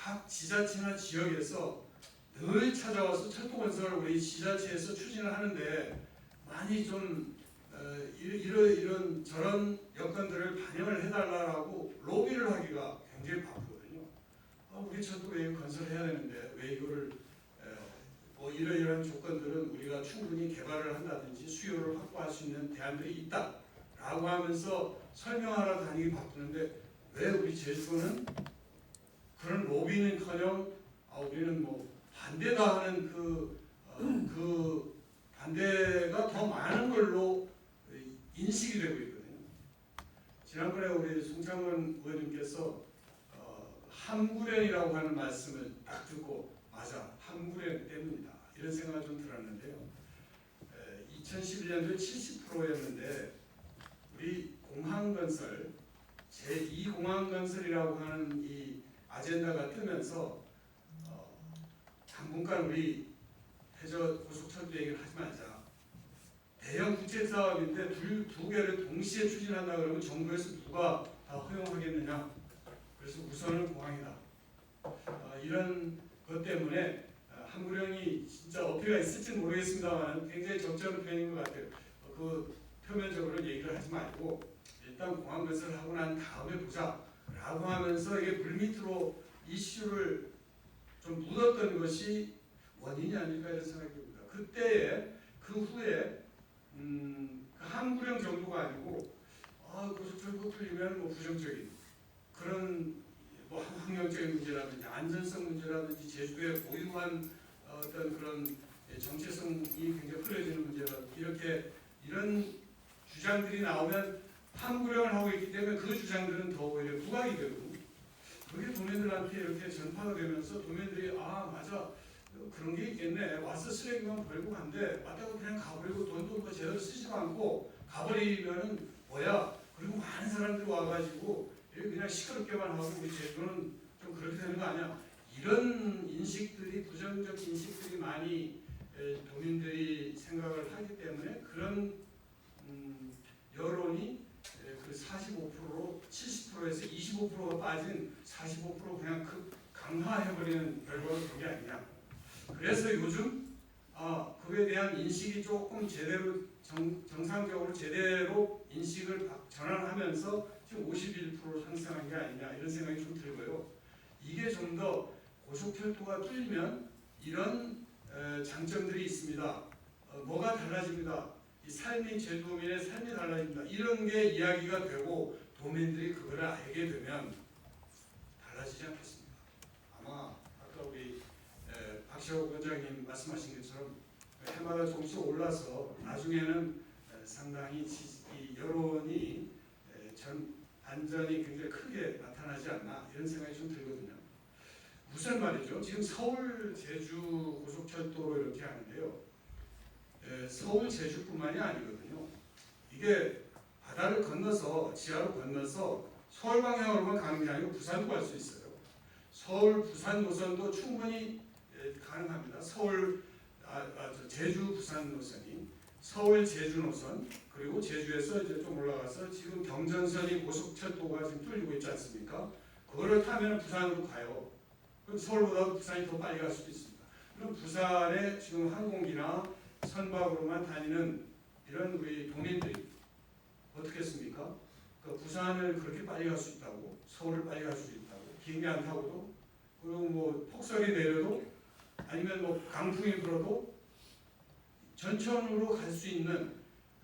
각 지자체나 지역에서 늘 찾아와서 철도건설을 우리 지자체에서 추진을 하는데 많이 좀 이런 저런 여건들을 반영을 해달라고 로비를 하기가 굉장히 바쁘거든요. 우리 철도 왜 건설해야 되는데 왜 이거를 뭐 이러이러한 조건들은 우리가 충분히 개발을 한다든지 수요를 확보할 수 있는 대안들이 있다라고 하면서 설명하러 다니기 바쁘는데 왜 우리 제주도는 그런 로비는커녕 우리는 뭐 반대다 하는 그 반대가 더 많은 걸로 인식이 되고 있거든요. 지난번에 우리 송창원 의원님께서 함구련이라고 하는 말씀을 딱 듣고 맞아 함구련 때문이다 이런 생각이 좀 들었는데요. 2011년도에 70%였는데 우리 공항건설 제2공항건설이라고 하는 이 아젠다가 뜨면서 당분간 우리 해저 고속철도 얘기를 하지 말자. 대형 국제 사업인데 두 개를 동시에 추진한다 그러면 정부에서 누가 다 허용하겠느냐. 그래서 우선은 공항이다. 이런 것 때문에 함구령이 진짜 어폐가 있을지는 모르겠습니다만 굉장히 적절한 표현인 것 같아요. 그 표면적으로 얘기를 하지 말고 일단 공항 건설을 하고 난 다음에 보자라고 하면서 이게 물밑으로 이슈를 좀 묻었던 것이 원인이 아닐까 이런 생각이 듭니다. 그 후에 함구령 정도가 아니고 고속철도 풀리면 뭐 부정적인 그런 뭐 환경적인 문제라든지 안전성 문제라든지 제주도의 고유한 어떤 그런 정체성이 굉장히 흐려지는 문제라든지 이런 주장들이 나오면 함구령을 하고 있기 때문에 그 주장들은 더 오히려 부각이 되거든요. 그게 도민들한테 이렇게 전파가 되면서 도민들이 맞아 그런 게 있겠네. 와서 쓰레기만 버리고 간대. 왔다고 그냥 가버리고 돈도 뭐 제대로 쓰지도 않고 가버리면은 뭐야. 그리고 많은 사람들이 와가지고 그냥 시끄럽게만 하고 우리 제주도는 좀 그렇게 되는 거 아니야. 이런 인식들이 부정적 인식들이 많이 도민들이 생각을 하기 때문에 그런 여론이 그 45%로 70%에서 25%가 빠진 45% 그냥 강화해버리는 결과가 그게 아니냐. 그래서 요즘 그에 대한 인식이 조금 제대로 정상적으로 제대로 인식을 전환하면서 지금 51% 상승한 게 아니냐 이런 생각이 좀 들고요. 이게 좀 더 고속철도가 뚫리면 이런 장점들이 있습니다. 뭐가 달라집니다. 이 삶이 제주도민의 삶이 달라집니다. 이런 게 이야기가 되고 도민들이 그걸 알게 되면 달라지지 않겠습니까? 아마 아까 우리 박시호 원장님 말씀하신 것처럼 해마다 조금씩 올라서 나중에는 상당히 이 여론이 안전이 굉장히 크게 나타나지 않나 이런 생각이 좀 들거든요. 무슨 말이죠? 지금 서울 제주 고속철도로 이렇게 하는데요. 서울 제주뿐만이 아니거든요. 이게 바다를 건너서 지하로 건너서 서울 방향으로만 가는 게 아니고 부산도 갈 수 있어요. 서울 부산 노선도 충분히 가능합니다. 제주 부산 노선이 서울 제주 노선 그리고 제주에서 이제 좀 올라가서 지금 경전선이 고속철도가 지금 뚫리고 있지 않습니까? 그거를 타면 부산으로 가요. 그럼 서울보다 부산이 더 빨리 갈 수도 있습니다. 그럼 부산에 지금 항공기나 선박으로만 다니는 이런 우리 도민들이 어떻게 했습니까? 그 부산을 그렇게 빨리 갈 수 있다고, 서울을 빨리 갈 수 있다고, 비행기 안 타고도, 그리고 뭐 폭설이 내려도, 아니면 뭐 강풍이 불어도 전천으로 갈 수 있는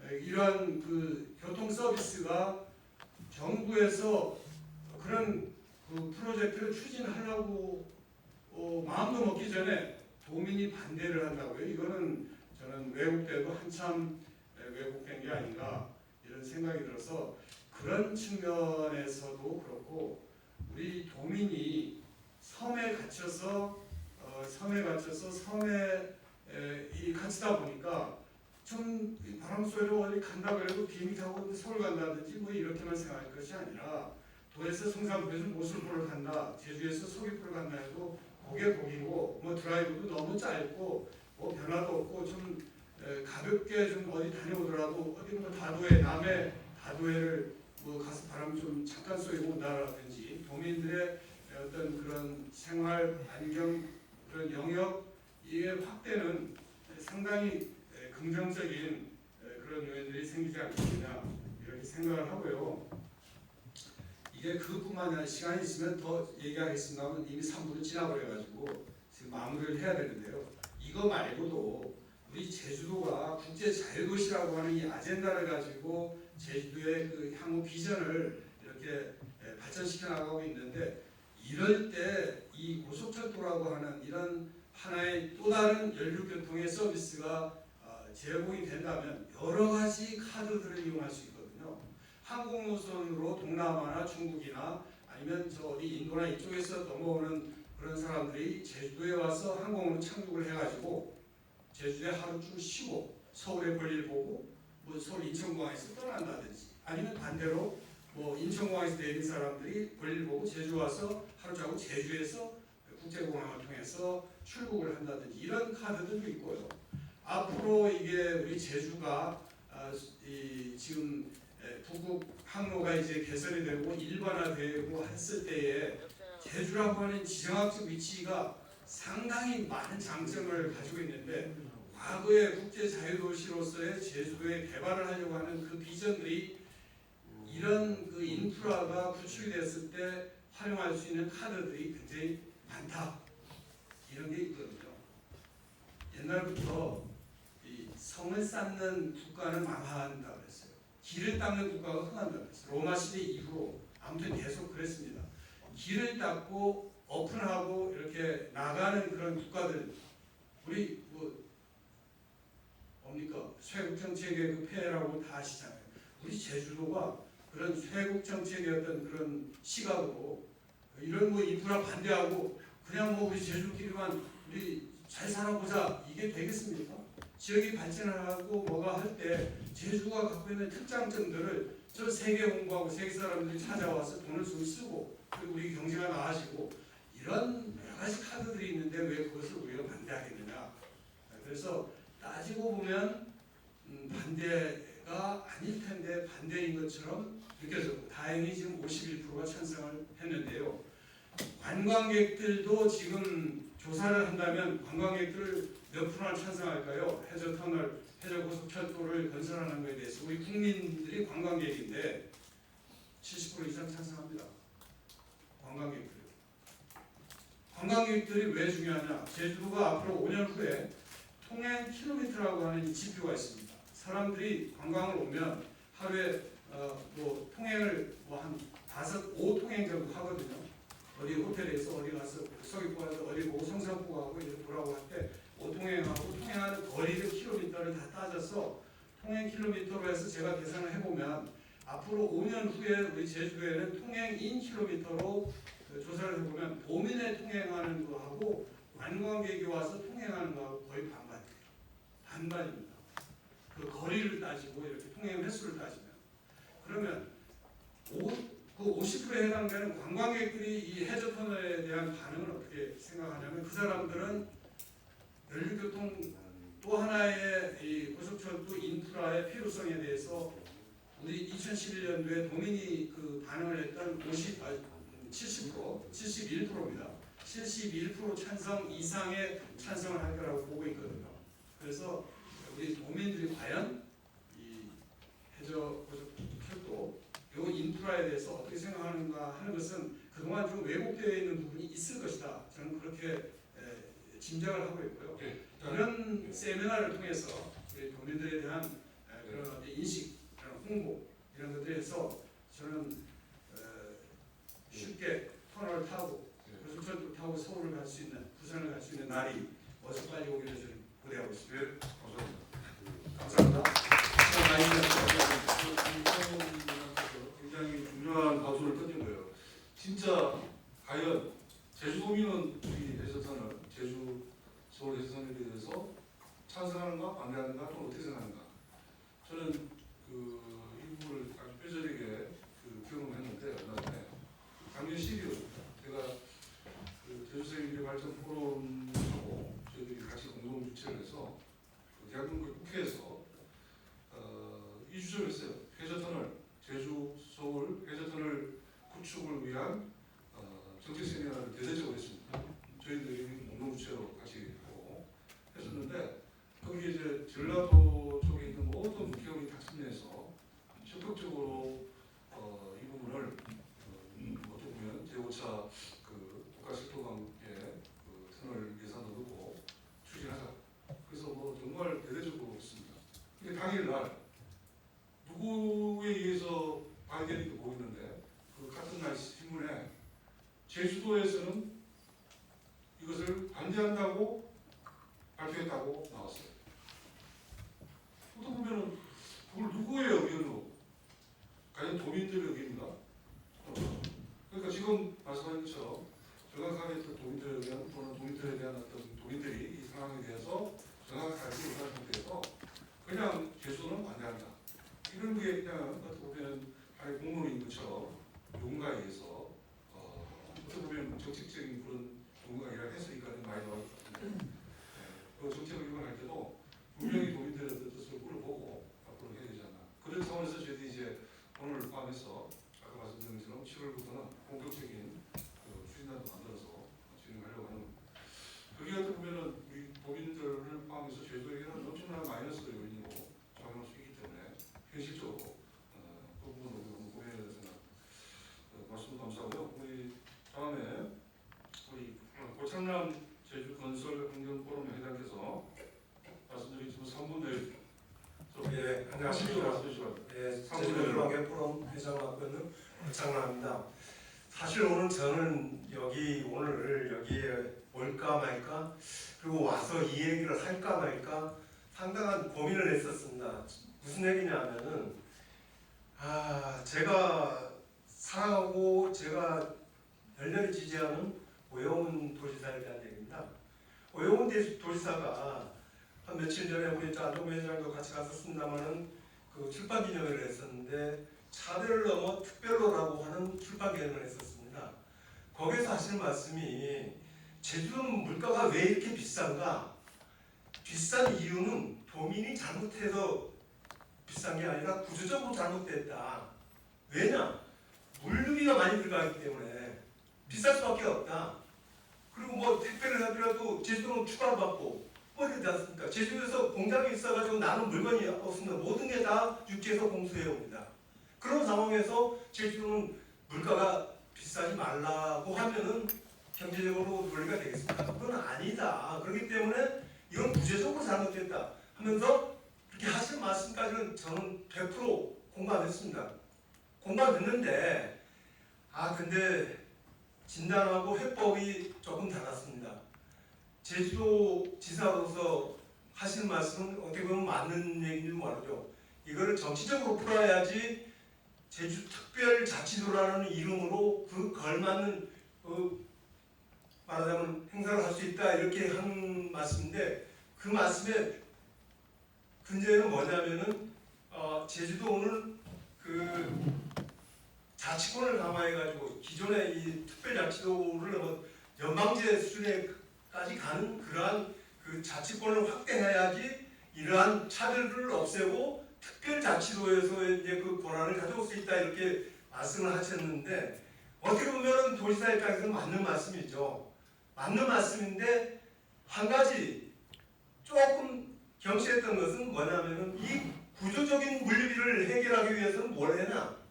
이러한 그 교통 서비스가 정부에서 그런 그 프로젝트를 추진하려고 마음도 먹기 전에 도민이 반대를 한다고요. 이거는 저는 왜곡되고 한참 왜곡된 게 아닌가 이런 생각이 들어서 그런 측면에서도 그렇고 우리 도민이 섬에 갇혀서 섬에 갇히다 보니까 좀 바람 쐬러 어디 간다 그래도 비행기 타고 서울 간다든지 뭐 이렇게만 생각할 것이 아니라 도에서 성산포에서 모슬 보러 간다, 제주에서 서귀포를 간다 해도 그게 거기고 뭐 드라이브도 너무 짧고 뭐 변화도 없고 좀 가볍게 좀 어디 다녀오더라도 어디 뭐 남해 다도해를 뭐 가서 바람 좀 잠깐 쏘이고 온다라든지 도민들의 어떤 그런 생활 반경 그런 영역 이게 확대는 상당히 긍정적인 그런 요인들이 생기지 않겠느냐 이렇게 생각을 하고요. 이게 그것뿐만 아니라 시간이 있으면 더 얘기하겠습니다만 이미 3분이 지나버려가지고 지금 마무리를 해야 되는데요. 이거 말고도 우리 제주도가 국제 자유도시라고 하는 이 아젠다를 가지고 제주도의 그 향후 비전을 이렇게 발전시켜 나가고 있는데 이럴 때 이 고속철도라고 하는 이런 하나의 또 다른 연륙교통의 서비스가 제공이 된다면 여러 가지 카드들을 이용할 수 있거든요. 항공 노선으로 동남아나 중국이나 아니면 저 어디 인도나 이쪽에서 넘어오는 그런 사람들이 제주도에 와서 항공으로 착륙을 해가지고 제주도에 하루 좀 쉬고 서울에 볼일 보고 뭐 서울 인천공항에서 떠난다든지 아니면 반대로 뭐 인천공항에서 내린 사람들이 볼일 보고 제주 와서 하루 자고 제주에서 국제공항을 통해서 출국을 한다든지 이런 카드들도 있고요. 앞으로 이게 우리 제주가 지금 북극 항로가 이제 개설이 되고 일반화되고 했을 때에 제주라고 하는 지정학적 위치가 상당히 많은 장점을 가지고 있는데 과거의 국제 자유도시로서의 제주도의 개발을 하려고 하는 그 비전들이 이런 그 인프라가 구축이 됐을 때 활용할 수 있는 카드들이 굉장히 많다. 이런 게 있거든요. 옛날부터 이 성을 쌓는 국가는 망한다 그랬어요. 길을 닦는 국가가 흥한다 그랬어요. 로마 시대 이후로 아무튼 계속 그랬습니다. 길을 닦고 오픈하고 이렇게 나가는 그런 국가들 우리 뭐 뭡니까 쇄국 정책의 그 폐해라고 다 아시잖아요. 우리 제주도가 그런 쇄국 정책의 어떤 그런 시각으로 이런 뭐 인프라 반대하고 그냥 뭐 우리 제주끼리만 우리 잘 살아보자 이게 되겠습니까? 지역이 발전하고 뭐가 할 때 제주가 갖고 있는 특장점들을 저 세계 홍보하고 세계 사람들이 찾아와서 돈을 좀 쓰고 그리고 우리 경제가 나아지고 이런 여러 가지 카드들이 있는데 왜 그것을 우리가 반대하겠느냐? 그래서 따지고 보면 반대가 아닐 텐데 반대인 것처럼 느껴졌고 다행히 지금 51%가 찬성을 했는데요. 관광객들도 지금 조사를 한다면 관광객들 몇 프로나 찬성할까요? 해저터널, 해저고속철도를 건설하는 것에 대해서 우리 국민들이 관광객인데 70% 이상 찬성합니다. 관광객들이. 관광객들이 왜 중요하냐? 제주도가 앞으로 5년 후에 통행 킬로미터라고 하는 이 지표가 있습니다. 사람들이 관광을 오면 하루에 뭐 통행을 뭐 한 5 통행 정도 하거든요. 어디 호텔에서 어디 가서 서귀포 가서 어디 보고 성산포 가고 이렇게 보라고 할 때 5통행하고 통행하는 거리를 킬로미터를 다 따져서 통행 킬로미터로 해서 제가 계산을 해보면 앞으로 5년 후에 우리 제주도에는 통행인 킬로미터로 조사를 해보면 도민의 통행하는 거하고 관광객이 와서 통행하는 거하고 거의 반반이에요. 반반입니다. 그 거리를 따지고 이렇게 통행 횟수를 따지면 그러면 그 50%에 해당되는 관광객들이 이 해저터널에 대한 반응은 어떻게 생각하냐면 그 사람들은 연륙교통 또 하나의 이 고속철도 인프라의 필요성에 대해서 우리 2011년도에 도민이 그 반응을 했던 71%입니다. 71% 찬성 이상의 찬성을 할 거라고 보고 있거든요. 그래서 우리 도민들이 과연 이 해저 고속철도 요 인프라에 대해서 어떻게 생각하는가 하는 것은 그동안 좀 왜곡되어 있는 부분이 있을 것이다. 저는 그렇게 짐작을 하고 있고요. 이런 세미나를 통해서 우리 도민들에 대한 그런 인식, 그런 홍보 이런 것들에 서 저는 쉽게 터널을 타고 고속철도 타고 서울을 갈 수 있는 부산을 갈 수 있는 날이 어서 빨리 오기를 저는 기대하고 있습니다. 감사합니다. 굉장히 중요한 박수를 던진 거예요. 진짜 과연 제주도민은 우리 해저터널, 제주 서울 해저터널에 대해서 찬성하는가 반대하는가 또 어떻게 생각하는가? 저는 이 부분을 아주 뼈저리게 경험했는데 얼마 전에 작년 12월 제가 제주도의 미래 발전 포럼하고 저희들이 같이 공동 주최를 해서 대한민국 국회에서 이주를 했어요. 해저터널 제주 서울 해저터널 구축을 위한 정책 세미나를 대대적으로 했습니다. 저희들이 공동주최로 같이 하고 했었는데 거기에 이제 전라도 쪽에 있는 모든 기업이 다 참여해서 적극적으로 이 부분을 어떻게 보면 제5차 그 국가식도관계 그 터널 예산도 넣고 추진하자. 그래서 뭐 정말 대대적으로 했습니다. 근데 당일날 누구에 의해서 발견이 되고 있는데 그 같은 날 신문에 제주도에서는 이것을 반대한다고 발표했다고 나왔어요. 어떻게 보면은 그걸 누구의 의견으로? 과연 도민들의 의견인가? 그러니까 지금 말씀하신 것처럼 정확하게 그 도민들의 의견 또는 도민들에 대한 어떤 도민들이 이 상황에 대해서 정확하게 알지 못하는 상태에서 그냥 제주도는 반대한다. 이런 게 그냥 어떻게 보면 하나의 공론인 것처럼 누군가에 의해서 어떻게 보면 정책적인 그런 누군가 일을 했으니까 많이 나올 것 같은데 그 정책을 이용할 때도 분명히 도민들의 뜻을 물어보고 앞으로 해야 되지 않나. 그런 차원에서 저희들이 이제 오늘 포함해서 아까 말씀드린 것처럼 7월부터는 본격적인 그 추진단도 만들어서 진행하려고 하는 겁니다. 그게 어떻게 보면은 우리 도민들을 포함해서 제주도에게는 엄청난 마이너스 요인이고 작용할 수 있기 때문에 현실적으로 그 부분을 우리가 고민해야 된다. 말씀 감사하고요. 우리 다음에 우리 고창남 제주 건설 환경 포럼 회장께서 말씀드린 지금 3분들 예, 안녕하십니까. 예, 제주도환경 포럼 회장 맡고 있는 고창남입니다. 사실 오늘 저는 오늘 여기에 올까 말까 그리고 와서 이 얘기를 할까 말까 상당한 고민을 했었습니다. 무슨 얘기냐면은 제가 사랑하고 제가 열렬히 지지하는 오영훈 도지사에 대한 얘기입니다. 오영훈 도지사가 한 며칠 전에 우리 안동구 회장도 같이 갔었습니다만은 그 출판 기념회를 했었는데 차별을 넘어 특별로라고 하는 출판 기념회를 했었습니다. 거기서 하시는 말씀이 제주도는 물가가 왜 이렇게 비싼가? 비싼 이유는 도민이 잘못해서 비싼 게 아니라 구조적으로 잘못됐다. 왜냐? 물류비가 많이 들어가기 때문에 비쌀 수밖에 없다. 그리고 뭐 택배를 하더라도 제주도는 추가로 받고 뭐 이렇게 되지 않습니까? 제주도에서 공장이 있어가지고 나는 물건이 없습니다. 모든 게 다 육지에서 공수해 옵니다. 그런 상황에서 제주도는 물가가 비싸지 말라고 하면은 경제적으로 논리가 되겠습니까? 그건 아니다. 그렇기 때문에 이건 구조적으로 잘못됐다 하면서 그렇게 하신 말씀까지는 저는 100% 공감했습니다. 공감했는데 근데 진단하고 해법이 조금 달랐습니다. 제주도 지사로서 하시는 말씀은 어떻게 보면 맞는 얘기인지 모르죠. 이거를 정치적으로 풀어야지 제주특별자치도라는 이름으로 그 걸맞는 말하자면 행사를 할 수 있다 이렇게 한 말씀인데 그 말씀의 근저에는 뭐냐면은 제주도는 그 자치권을 강화해가지고 기존의 이 특별자치도를 연방제 수준에까지 가는 그러한 그 자치권을 확대해야지 이러한 차별을 없애고 특별자치도에서 이제 그 권한을 가져올 수 있다 이렇게 말씀을 하셨는데 어떻게 보면 도지사 입장에서는 맞는 말씀이죠. 맞는 말씀인데 한 가지 조금 경시했던 것은 뭐냐면은 이 구조적인 물류비를 해결하기 위해서는 뭘 해나?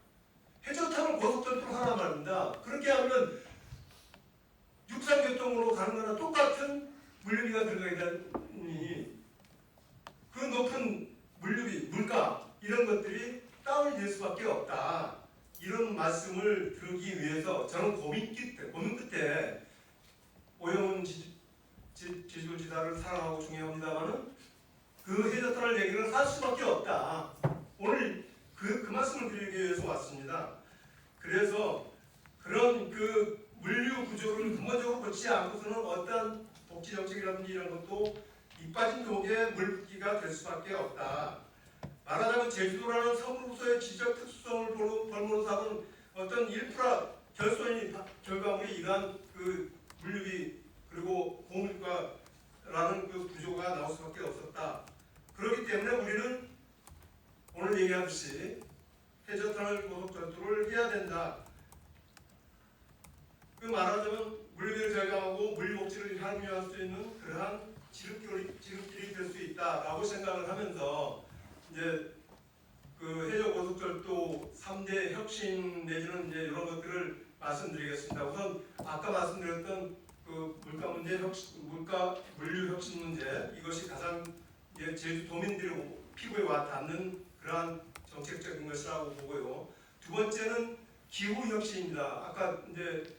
해저탑을 고속철도로 하란 말입니다. 그렇게 하면 육상교통으로 가는 거나 똑같은 물류비가 들어가니 그 높은 물류비, 물가 이런 것들이 다운이 될 수밖에 없다. 이런 말씀을 드리기 위해서 저는 고민 끝에 오영훈 제주도지사를 사랑하고 중요합니다만은 그 해저터널 얘기를 할 수밖에 없다. 오늘 그 말씀을 드리기 위해서 왔습니다. 그래서 그런 그 물류 구조를 근본적으로 고치지 않고서는 어떠한 복지 정책이라든지 이런 것도 이 빠진 독에 물붓기가 될 수밖에 없다. 말하자면 제주도라는 섬으로서의 지적 특수성을 볼모로 삼은 어떤 인프라 결과물이 이러한 그 물류비 그리고 공물가라는 그 구조가 나올 수밖에 없었다. 그렇기 때문에 우리는 오늘 얘기하듯이 해저터널 고속철도를 해야 된다. 그 말하자면 물류를 저장하고 물복지를 향유할 수 있는 그러한 지름길이 될 수 있다라고 생각을 하면서 이제 그 해저고속철도 3대 혁신 내지는 이제 이런 것들을 말씀드리겠습니다. 우선 아까 말씀드렸던 그 물가 문제, 물류 혁신 문제 이것이 가장 이제 제주도민들이 피부에 와 닿는 그러한 정책적인 것이라고 보고요. 두 번째는 기후 혁신입니다. 아까 이제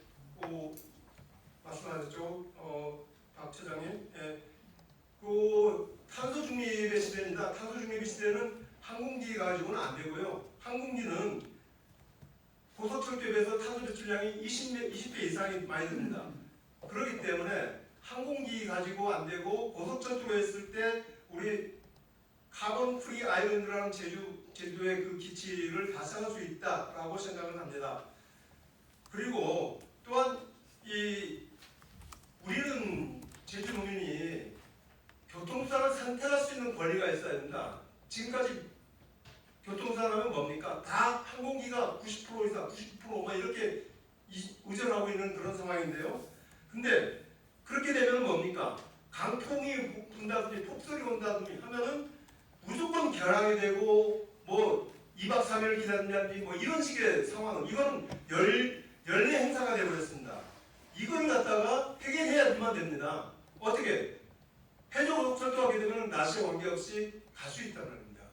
말씀하셨죠, 박 처장님. 예. 그 탄소 중립의 시대입니다. 탄소 중립의 시대는 항공기 가지고는 안 되고요. 항공기는 고속철도에 비해서 탄소 배출량이 20배 이상이 많이 듭니다. 그렇기 때문에 항공기 가지고 안 되고 고속철도에 있을 때 우리 카본 프리 아일랜드라는 제주도의 그 기치를 달성할 수 있다라고 생각을 합니다. 그리고 또한 우리는 제주도민이 교통수단을 선택할 수 있는 권리가 있어야 된다. 지금까지 교통수단하면 뭡니까? 다 항공기가 90% 이상, 90% 이렇게 의존하고 있는 그런 상황인데요. 근데 그렇게 되면 뭡니까? 강풍이 분다든지 폭설이 온다든지 하면은 무조건 결항이 되고 뭐 2박 3일 기다린다든지 뭐 이런 식의 상황은 이거는 연례 행사가 되어버렸습니다. 이걸 갖다가 해결해야만 됩니다. 어떻게? 해저고속철도 하게 되면 날씨에 관계없이 갈 수 있다는 겁니다.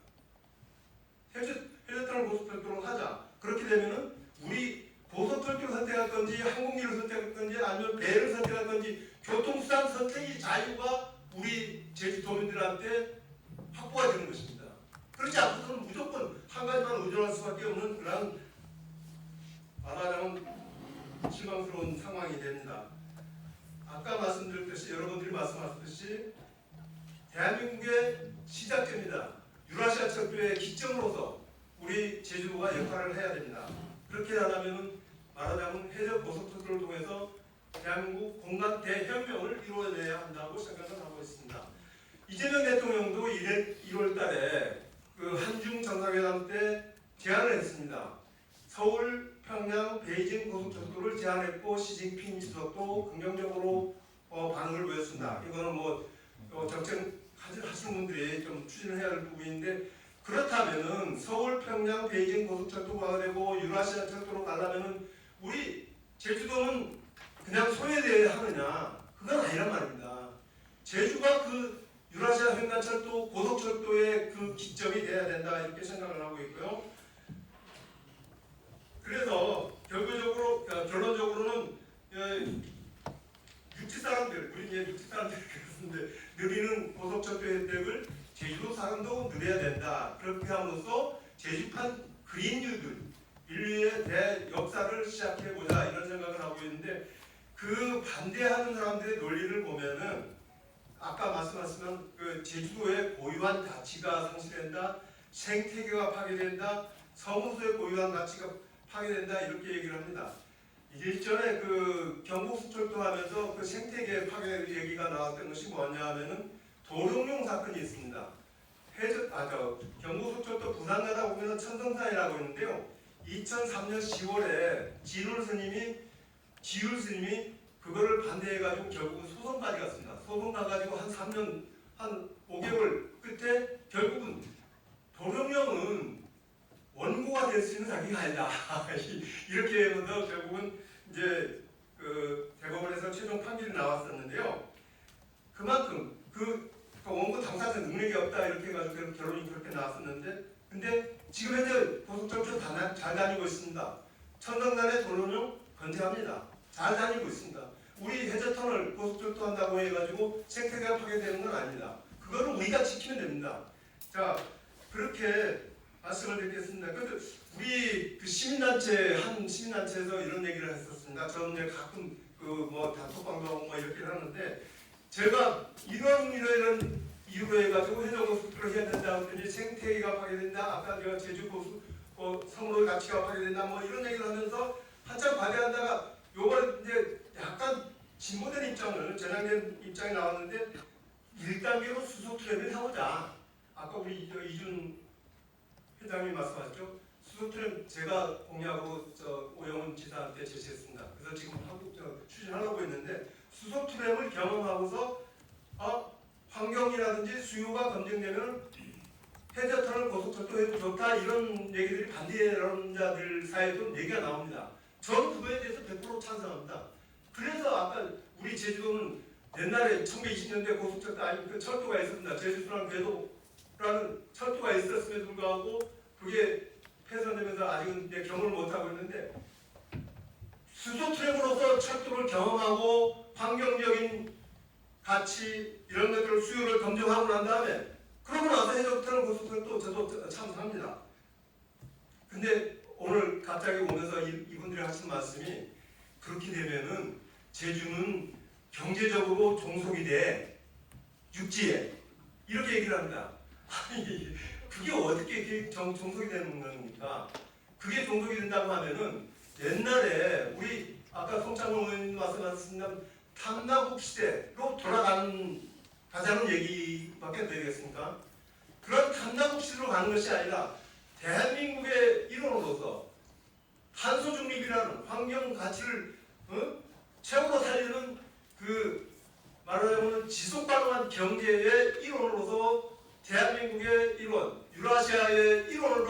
해저터널 고속철도로 하자. 그렇게 되면은 우리 고속철도를 선택할 건지 항공기를 선택할 건지 아니면 배를 선택할 건지 교통수단 선택의 자유가 우리 제주도민들한테 확보가 되는 것입니다. 그렇지 않고서는 무조건 한 가지만 의존할 수밖에 없는 그런 말하자면 실망스러운 상황이 됩니다. 아까 말씀드렸듯이 여러분들이 말씀하셨듯이 대한민국의 시작점입니다. 유라시아 철도의 기점으로서 우리 제주도가 역할을 해야 됩니다. 그렇게 하려면 말하자면 해저 고속철도를 통해서 대한민국 공간 대혁명을 이루어내야 한다고 생각을 하고 있습니다. 이재명 대통령도 1월 달에 그 한중 정상회담 때 제안을 했습니다. 서울, 평양, 베이징 고속철도를 제안했고 시진핑 주석도 긍정적으로 반응을 보였습니다. 이거는 정책 하시는 분들이 좀 추진을 해야 될 부분인데 그렇다면은 서울, 평양, 베이징 고속철도가 되고 유라시아 철도로 가려면은 우리 제주도는 그냥 소외돼야 하느냐? 그건 아니란 말입니다. 제주가 그 유라시아 횡단철도 고속철도의 그 기점이 돼야 된다 이렇게 생각을 하고 있고요. 그래서 결론적으로는 육지 사람들, 우리 이제 육지 사람들이 그렇습니다. 누리는 고속철도 혜택을 제주도 사람도 누려야 된다. 그렇게 함으로써 제주판 그린 뉴딜, 인류의 대역사를 시작해보자 이런 생각을 하고 있는데 그 반대하는 사람들의 논리를 보면은 아까 말씀하셨지만 그 제주도의 고유한 가치가 상실된다, 생태계가 파괴된다, 성우수의 고유한 가치가 파괴된다 이렇게 얘기를 합니다. 일전에 그 경부수철도 하면서 그 생태계 파괴 얘기가 나왔던 것이 뭐냐 하면은 도룡뇽 사건이 있습니다. 경부수철도 부산 가다 보면 천성산이라고 있는데요. 2003년 10월에 지율 스님이 그거를 반대해가지고 결국은 소송까지 갔습니다. 소송 가가지고 한 3년, 한 5개월 끝에 결국은 도룡뇽은 원고가 될 수 있는 자기가 아니다. 이렇게 하면서 결국은 이제 그 대법원에서 최종 판결이 나왔었는데요. 그만큼 그 원고 당사자 능력이 없다 이렇게 해가지고 결론이 그렇게 나왔었는데 근데 지금 현재 고속철도 잘 다니고 있습니다. 천성산의 도룡뇽 건재합니다. 잘 다니고 있습니다. 우리 해저터널 고속철도 한다고 해가지고 생태계가 파괴되는 건 아닙니다. 그거를 우리가 지키면 됩니다. 자, 그렇게 말씀을 드리겠습니다. 그런데 우리 그 한 시민단체에서 이런 얘기를 했었습니다. 저는 이제 가끔 단톡방송 이렇게 하는데 제가 이런 이유로 해가지고 해저고속도로를 해야 된다 그랬더니 생태계가 파괴된다. 아까 제가 제주고수 성으로의 가치가 파괴된다. 이런 얘기를 하면서 한참 반대한다가 요번에 이제 약간 진보된 입장을 전향된 입장이 나왔는데 1단계로 수소 트램을 해보자. 아까 우리 이준 회장님이 말씀하셨죠. 수소 트램 제가 공약으로 오영훈 지사한테 제시했습니다. 그래서 지금 추진하려고 했는데 수소 트램을 경험하고서 환경이라든지 수요가 검증되면 해저터널 고속철도 해도 좋다 이런 얘기들이 반대론자들 사이에도 얘기가 나옵니다. 저는 그거에 대해서 100% 찬성합니다. 그래서 아까 우리 제주도는 옛날에 1920년대 고속철도 아니면 철도가 있었습니다. 제주도랑 궤도라는 철도가 있었음에도 불구하고 그게 폐선되면서 아직은 이제 경험을 못하고 있는데 수소 트램으로서 철도를 경험하고 환경적인 가치 이런 것들 수요를 검증하고 난 다음에 그러고 나서 해저터널 고속철도 저도 찬성합니다. 근데 오늘 갑자기 오면서 이분들이 하신 말씀이 그렇게 되면은 제주는 경제적으로 종속이 돼 육지에 이렇게 얘기를 합니다. 아니 그게 어떻게 종속이 되는 겁니까? 그게 종속이 된다고 하면은 옛날에 우리 아까 송창호 의원님 말씀하셨습니다. 탐나국 시대로 가자는 얘기밖에 안 되겠습니까? 그런 탐나국 시대로 가는 것이 아니라 대한민국의 일원으로서 탄소 중립이라는 환경 가치를 최고로 살리는 그 말하자면 지속 가능한 경제의 일원으로서 대한민국의 일원, 유라시아의 일원으로